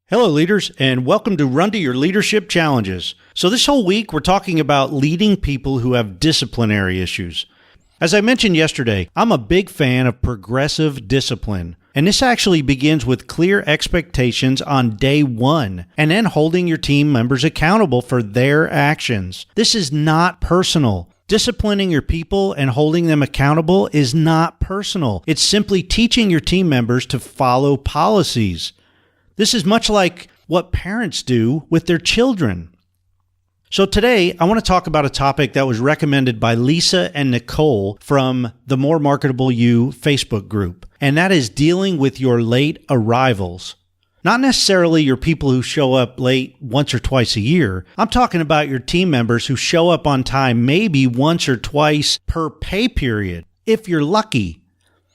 Hello, leaders, and welcome to Run to Your Leadership Challenges. So this whole week, we're talking about leading people who have disciplinary issues. As I mentioned yesterday, I'm a big fan of progressive discipline, and this actually begins with clear expectations on day one, and then holding your team members accountable for their actions. This is not personal. Disciplining your people and holding them accountable is not personal. It's simply teaching your team members to follow policies. This is much like what parents do with their children. So today, I want to talk about a topic that was recommended by Lisa and Nicole from the More Marketable You Facebook group, and that is dealing with your late arrivals. Not necessarily your people who show up late once or twice a year. I'm talking about your team members who show up on time maybe once or twice per pay period, if you're lucky.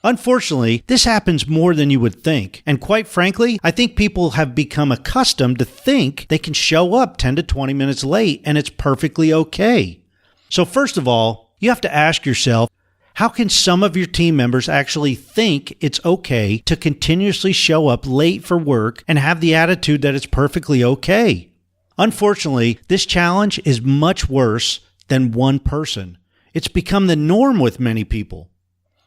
Unfortunately, this happens more than you would think. And quite frankly, I think people have become accustomed to think they can show up 10 to 20 minutes late and it's perfectly okay. So first of all, you have to ask yourself, how can some of your team members actually think it's okay to continuously show up late for work and have the attitude that it's perfectly okay? Unfortunately, this challenge is much worse than one person. It's become the norm with many people.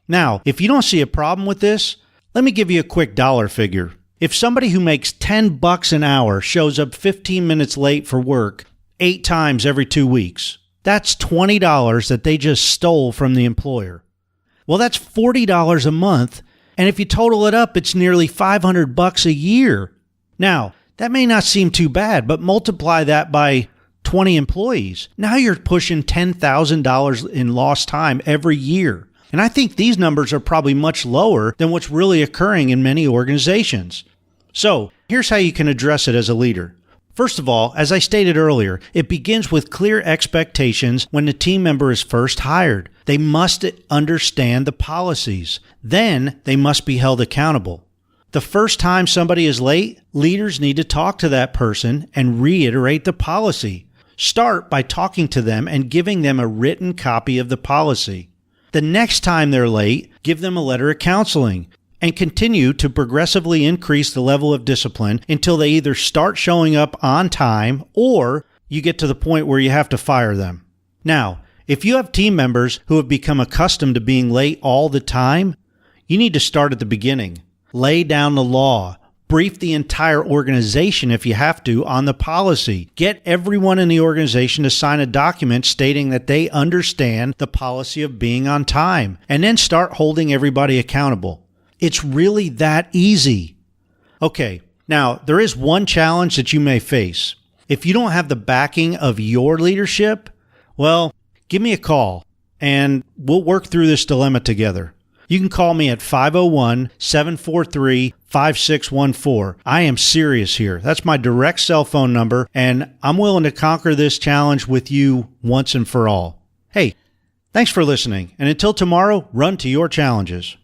Now, if you don't see a problem with this, let me give you a quick dollar figure. If somebody who makes $10 an hour shows up 15 minutes late for work 8 times every 2 weeks, that's $20 that they just stole from the employer. Well, that's $40 a month, and if you total it up, it's nearly $500 a year. Now, that may not seem too bad, but multiply that by 20 employees. Now you're pushing $10,000 in lost time every year. And I think these numbers are probably much lower than what's really occurring in many organizations. So here's how you can address it as a leader. First of all, as I stated earlier, it begins with clear expectations when the team member is first hired. They must understand the policies. Then they must be held accountable. The first time somebody is late, leaders need to talk to that person and reiterate the policy. Start by talking to them and giving them a written copy of the policy. The next time they're late, give them a letter of counseling and continue to progressively increase the level of discipline until they either start showing up on time or you get to the point where you have to fire them. Now, if you have team members who have become accustomed to being late all the time, you need to start at the beginning. Lay down the law. Brief the entire organization if you have to on the policy. Get everyone in the organization to sign a document stating that they understand the policy of being on time, and then start holding everybody accountable. It's really that easy. Okay, now there is one challenge that you may face. If you don't have the backing of your leadership, well, give me a call and we'll work through this dilemma together. You can call me at 501-743-5614. I am serious here. That's my direct cell phone number, and I'm willing to conquer this challenge with you once and for all. Hey, thanks for listening, and until tomorrow, run to your challenges.